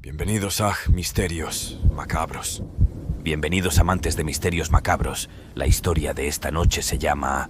Bienvenidos a Misterios Macabros. Bienvenidos amantes de misterios macabros. La historia de esta noche se llama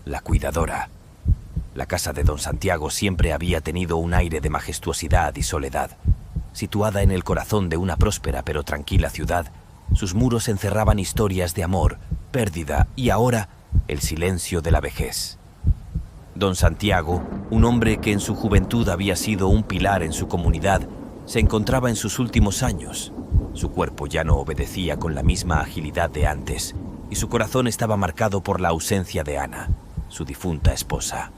La Cuidadora. La casa de don Santiago siempre había tenido un aire de majestuosidad y soledad. Situada en el corazón de una próspera pero tranquila ciudad, sus muros encerraban historias de amor, pérdida y ahora el silencio de la vejez. Don Santiago, un hombre que en su juventud había sido un pilar en su comunidad, se encontraba en sus últimos años. Su cuerpo ya no obedecía con la misma agilidad de antes, y su corazón estaba marcado por la ausencia de Ana, su difunta esposa.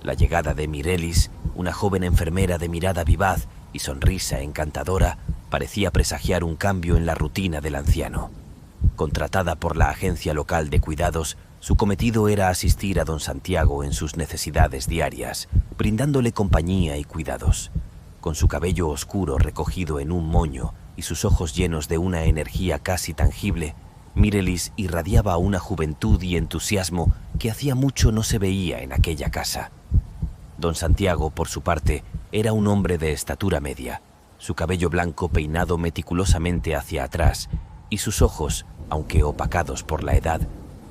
La llegada de Mirelis, una joven enfermera de mirada vivaz y sonrisa encantadora, parecía presagiar un cambio en la rutina del anciano. Contratada por la agencia local de cuidados, su cometido era asistir a don Santiago en sus necesidades diarias, brindándole compañía y cuidados. Con su cabello oscuro recogido en un moño y sus ojos llenos de una energía casi tangible, Mirelis irradiaba una juventud y entusiasmo que hacía mucho no se veía en aquella casa. Don Santiago, por su parte, era un hombre de estatura media, su cabello blanco peinado meticulosamente hacia atrás y sus ojos, aunque opacados por la edad,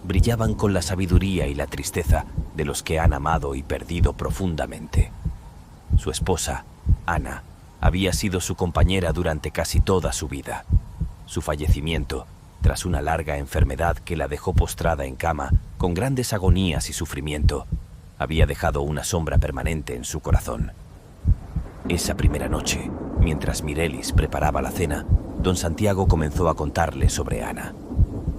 brillaban con la sabiduría y la tristeza de los que han amado y perdido profundamente. Su esposa, Ana, había sido su compañera durante casi toda su vida. Su fallecimiento, tras una larga enfermedad que la dejó postrada en cama, con grandes agonías y sufrimiento, había dejado una sombra permanente en su corazón. Esa primera noche, mientras Mirelis preparaba la cena, don Santiago comenzó a contarle sobre Ana.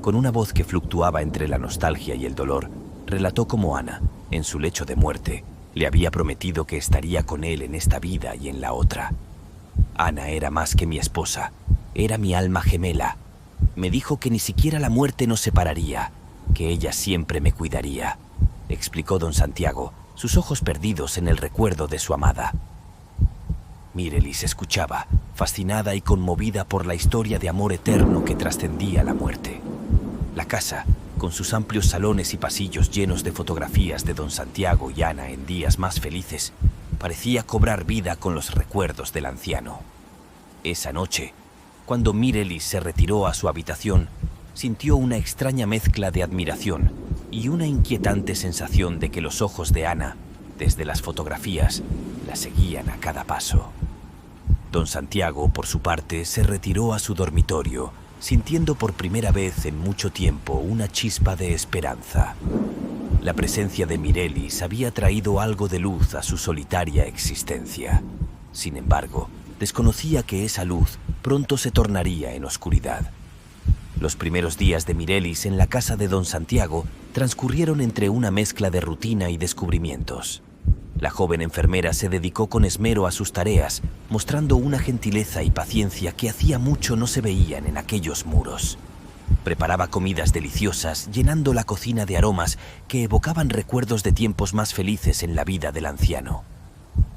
Con una voz que fluctuaba entre la nostalgia y el dolor, relató cómo Ana, en su lecho de muerte, le había prometido que estaría con él en esta vida y en la otra. Ana era más que mi esposa, era mi alma gemela. Me dijo que ni siquiera la muerte nos separaría, que ella siempre me cuidaría, explicó don Santiago, sus ojos perdidos en el recuerdo de su amada. Mirelis escuchaba, fascinada y conmovida por la historia de amor eterno que trascendía la muerte. La casa, con sus amplios salones y pasillos llenos de fotografías de don Santiago y Ana en días más felices, parecía cobrar vida con los recuerdos del anciano. Esa noche, cuando Mirelis se retiró a su habitación, sintió una extraña mezcla de admiración y una inquietante sensación de que los ojos de Ana, desde las fotografías, la seguían a cada paso. Don Santiago, por su parte, se retiró a su dormitorio, sintiendo por primera vez en mucho tiempo una chispa de esperanza. La presencia de Mirelis había traído algo de luz a su solitaria existencia. Sin embargo, desconocía que esa luz pronto se tornaría en oscuridad. Los primeros días de Mirelis en la casa de don Santiago transcurrieron entre una mezcla de rutina y descubrimientos. La joven enfermera se dedicó con esmero a sus tareas, mostrando una gentileza y paciencia que hacía mucho no se veían en aquellos muros. Preparaba comidas deliciosas, llenando la cocina de aromas que evocaban recuerdos de tiempos más felices en la vida del anciano.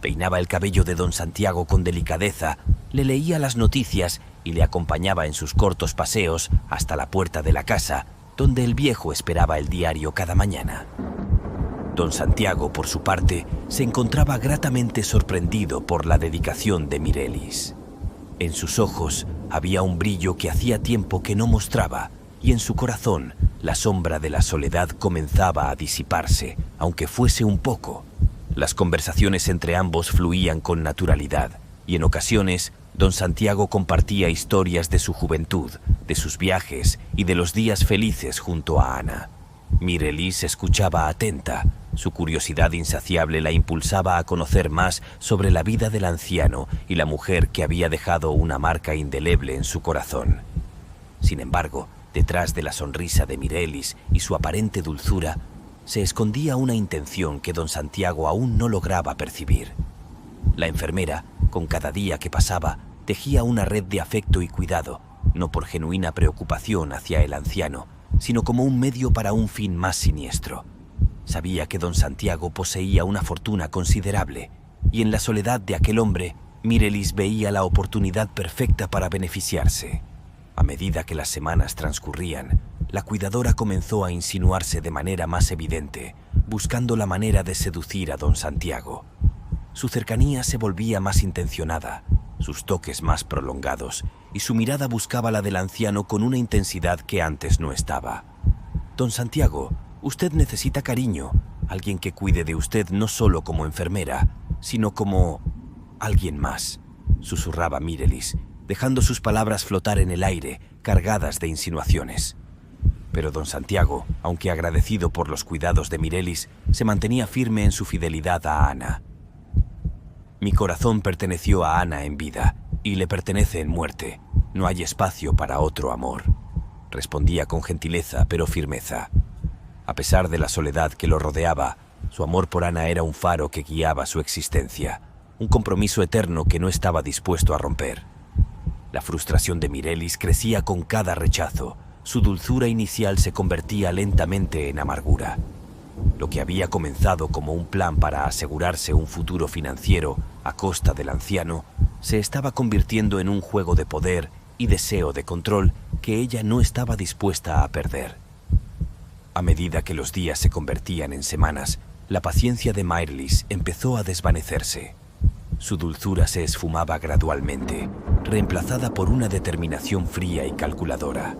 Peinaba el cabello de don Santiago con delicadeza, le leía las noticias y le acompañaba en sus cortos paseos hasta la puerta de la casa, donde el viejo esperaba el diario cada mañana. Don Santiago, por su parte, se encontraba gratamente sorprendido por la dedicación de Mirelis. En sus ojos había un brillo que hacía tiempo que no mostraba, y en su corazón la sombra de la soledad comenzaba a disiparse, aunque fuese un poco. Las conversaciones entre ambos fluían con naturalidad, y en ocasiones don Santiago compartía historias de su juventud, de sus viajes y de los días felices junto a Ana. Mirelis escuchaba atenta. Su curiosidad insaciable la impulsaba a conocer más sobre la vida del anciano y la mujer que había dejado una marca indeleble en su corazón. Sin embargo, detrás de la sonrisa de Mirelis y su aparente dulzura, se escondía una intención que don Santiago aún no lograba percibir. La enfermera, con cada día que pasaba, tejía una red de afecto y cuidado, no por genuina preocupación hacia el anciano, sino como un medio para un fin más siniestro. Sabía que don Santiago poseía una fortuna considerable, y en la soledad de aquel hombre, Mirelis veía la oportunidad perfecta para beneficiarse. A medida que las semanas transcurrían, la cuidadora comenzó a insinuarse de manera más evidente, buscando la manera de seducir a don Santiago. Su cercanía se volvía más intencionada, sus toques más prolongados, y su mirada buscaba la del anciano con una intensidad que antes no estaba. «Don Santiago, usted necesita cariño, alguien que cuide de usted no solo como enfermera, sino como alguien más», susurraba Mirelis, dejando sus palabras flotar en el aire, cargadas de insinuaciones. Pero don Santiago, aunque agradecido por los cuidados de Mirelis, se mantenía firme en su fidelidad a Ana. «Mi corazón perteneció a Ana en vida, y le pertenece en muerte. No hay espacio para otro amor», respondía con gentileza pero firmeza. A pesar de la soledad que lo rodeaba, su amor por Ana era un faro que guiaba su existencia, un compromiso eterno que no estaba dispuesto a romper. La frustración de Mirelis crecía con cada rechazo. Su dulzura inicial se convertía lentamente en amargura. Lo que había comenzado como un plan para asegurarse un futuro financiero a costa del anciano, se estaba convirtiendo en un juego de poder y deseo de control que ella no estaba dispuesta a perder. A medida que los días se convertían en semanas, la paciencia de Mirelis empezó a desvanecerse. Su dulzura se esfumaba gradualmente, reemplazada por una determinación fría y calculadora.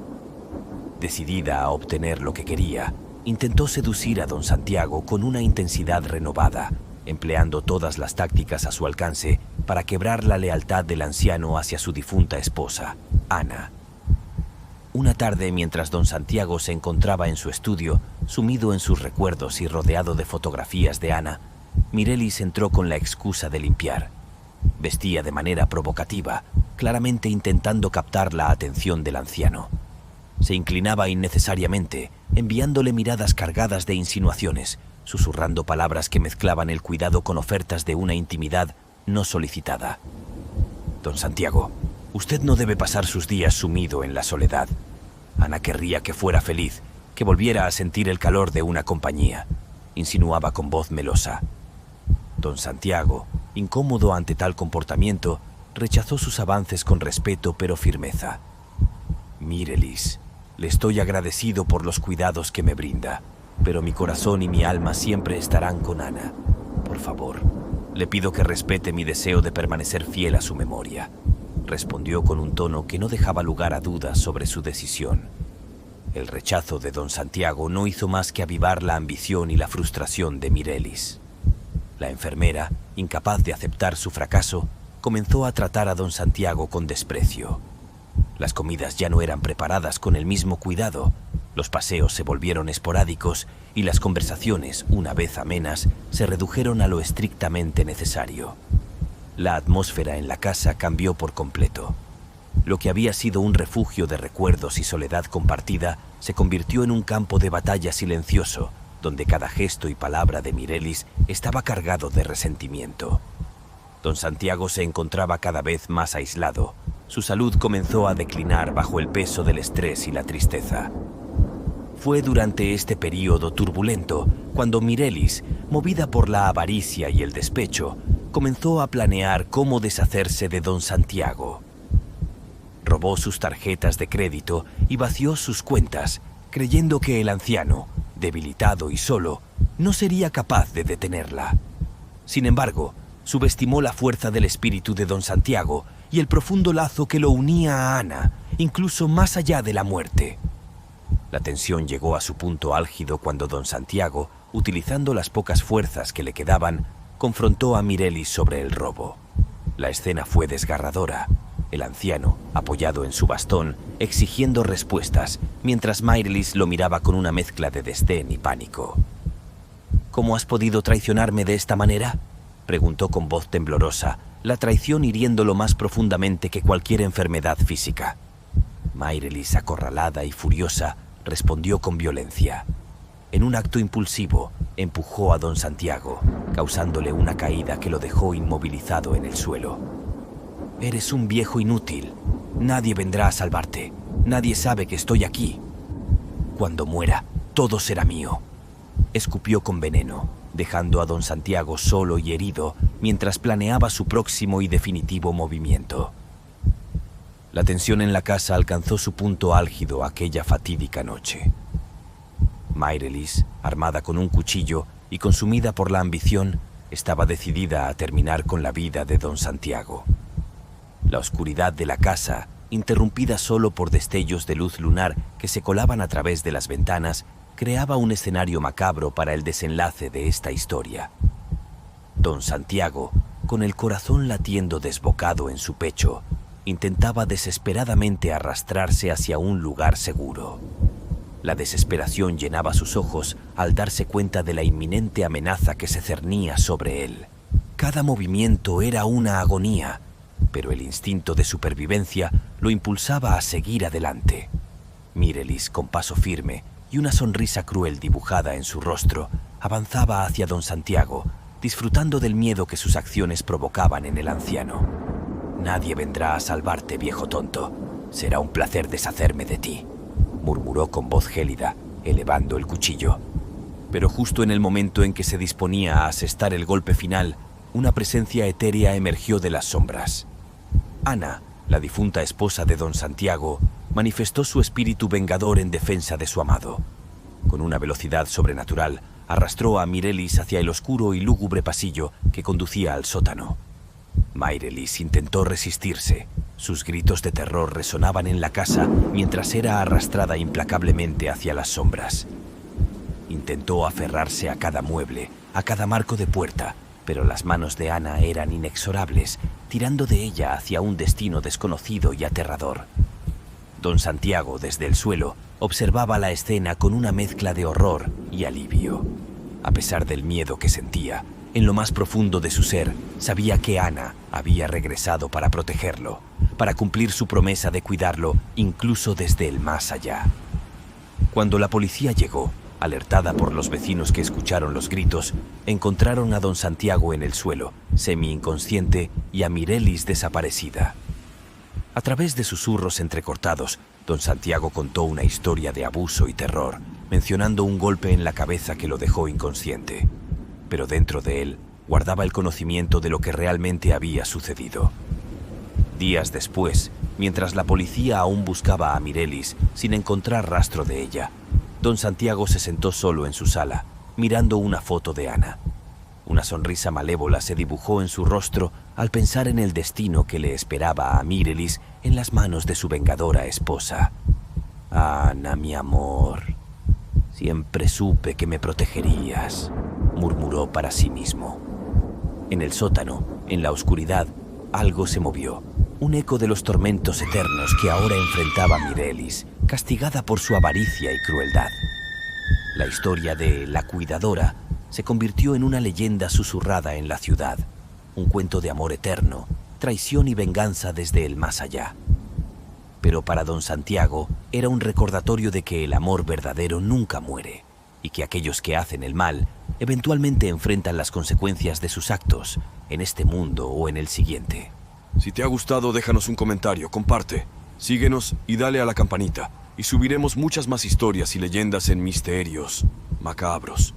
Decidida a obtener lo que quería, intentó seducir a don Santiago con una intensidad renovada, empleando todas las tácticas a su alcance para quebrar la lealtad del anciano hacia su difunta esposa, Ana. Una tarde, mientras don Santiago se encontraba en su estudio, sumido en sus recuerdos y rodeado de fotografías de Ana, Mirelis entró con la excusa de limpiar. Vestía de manera provocativa, claramente intentando captar la atención del anciano. Se inclinaba innecesariamente, enviándole miradas cargadas de insinuaciones, susurrando palabras que mezclaban el cuidado con ofertas de una intimidad no solicitada. «Don Santiago, usted no debe pasar sus días sumido en la soledad. Ana querría que fuera feliz, que volviera a sentir el calor de una compañía», insinuaba con voz melosa. Don Santiago, incómodo ante tal comportamiento, rechazó sus avances con respeto pero firmeza. «Mirelis, le estoy agradecido por los cuidados que me brinda, pero mi corazón y mi alma siempre estarán con Ana. Por favor, le pido que respete mi deseo de permanecer fiel a su memoria», respondió con un tono que no dejaba lugar a dudas sobre su decisión. El rechazo de don Santiago no hizo más que avivar la ambición y la frustración de Mirelis. La enfermera, incapaz de aceptar su fracaso, comenzó a tratar a don Santiago con desprecio. Las comidas ya no eran preparadas con el mismo cuidado, los paseos se volvieron esporádicos y las conversaciones, una vez amenas, se redujeron a lo estrictamente necesario. La atmósfera en la casa cambió por completo. Lo que había sido un refugio de recuerdos y soledad compartida se convirtió en un campo de batalla silencioso, donde cada gesto y palabra de Mirelis estaba cargado de resentimiento. Don Santiago se encontraba cada vez más aislado. Su salud comenzó a declinar bajo el peso del estrés y la tristeza. Fue durante este período turbulento cuando Mirelis, movida por la avaricia y el despecho, comenzó a planear cómo deshacerse de don Santiago. Robó sus tarjetas de crédito y vació sus cuentas, creyendo que el anciano, debilitado y solo, no sería capaz de detenerla. Sin embargo, subestimó la fuerza del espíritu de don Santiago y el profundo lazo que lo unía a Ana, incluso más allá de la muerte. La tensión llegó a su punto álgido cuando don Santiago, utilizando las pocas fuerzas que le quedaban, confrontó a Mirelis sobre el robo. La escena fue desgarradora. El anciano, apoyado en su bastón, exigiendo respuestas, mientras Mirelis lo miraba con una mezcla de desdén y pánico. «¿Cómo has podido traicionarme de esta manera?», preguntó con voz temblorosa, la traición hiriéndolo más profundamente que cualquier enfermedad física. Mirelis, acorralada y furiosa, respondió con violencia. En un acto impulsivo, empujó a don Santiago, causándole una caída que lo dejó inmovilizado en el suelo. «Eres un viejo inútil. Nadie vendrá a salvarte. Nadie sabe que estoy aquí. Cuando muera, todo será mío», escupió con veneno, dejando a don Santiago solo y herido mientras planeaba su próximo y definitivo movimiento. La tensión en la casa alcanzó su punto álgido aquella fatídica noche. Mirelis, armada con un cuchillo y consumida por la ambición, estaba decidida a terminar con la vida de don Santiago. La oscuridad de la casa, interrumpida solo por destellos de luz lunar que se colaban a través de las ventanas, creaba un escenario macabro para el desenlace de esta historia. Don Santiago, con el corazón latiendo desbocado en su pecho, intentaba desesperadamente arrastrarse hacia un lugar seguro. La desesperación llenaba sus ojos al darse cuenta de la inminente amenaza que se cernía sobre él. Cada movimiento era una agonía, pero el instinto de supervivencia lo impulsaba a seguir adelante. Mirelis, con paso firme y una sonrisa cruel dibujada en su rostro, avanzaba hacia don Santiago, disfrutando del miedo que sus acciones provocaban en el anciano. «Nadie vendrá a salvarte, viejo tonto. Será un placer deshacerme de ti», murmuró con voz gélida, elevando el cuchillo. Pero justo en el momento en que se disponía a asestar el golpe final, una presencia etérea emergió de las sombras. Ana, la difunta esposa de don Santiago, manifestó su espíritu vengador en defensa de su amado. Con una velocidad sobrenatural, arrastró a Mirelis hacia el oscuro y lúgubre pasillo que conducía al sótano. Mirelis intentó resistirse. Sus gritos de terror resonaban en la casa mientras era arrastrada implacablemente hacia las sombras. Intentó aferrarse a cada mueble, a cada marco de puerta, pero las manos de Ana eran inexorables, tirando de ella hacia un destino desconocido y aterrador. Don Santiago, desde el suelo, observaba la escena con una mezcla de horror y alivio. A pesar del miedo que sentía, en lo más profundo de su ser, sabía que Ana había regresado para protegerlo, para cumplir su promesa de cuidarlo incluso desde el más allá. Cuando la policía llegó, alertada por los vecinos que escucharon los gritos, encontraron a don Santiago en el suelo, semi-inconsciente, y a Mirelis desaparecida. A través de susurros entrecortados, don Santiago contó una historia de abuso y terror, mencionando un golpe en la cabeza que lo dejó inconsciente. Pero dentro de él guardaba el conocimiento de lo que realmente había sucedido. Días después, mientras la policía aún buscaba a Mirelis sin encontrar rastro de ella, don Santiago se sentó solo en su sala, mirando una foto de Ana. Una sonrisa malévola se dibujó en su rostro al pensar en el destino que le esperaba a Mirelis en las manos de su vengadora esposa. «Ana, mi amor, siempre supe que me protegerías», murmuró para sí mismo. En el sótano, en la oscuridad, algo se movió. Un eco de los tormentos eternos que ahora enfrentaba Mirelis, castigada por su avaricia y crueldad. La historia de La Cuidadora se convirtió en una leyenda susurrada en la ciudad, un cuento de amor eterno, traición y venganza desde el más allá. Pero para don Santiago era un recordatorio de que el amor verdadero nunca muere y que aquellos que hacen el mal eventualmente enfrentan las consecuencias de sus actos, en este mundo o en el siguiente. Si te ha gustado, déjanos un comentario, comparte, síguenos y dale a la campanita, y subiremos muchas más historias y leyendas en Misterios Macabros.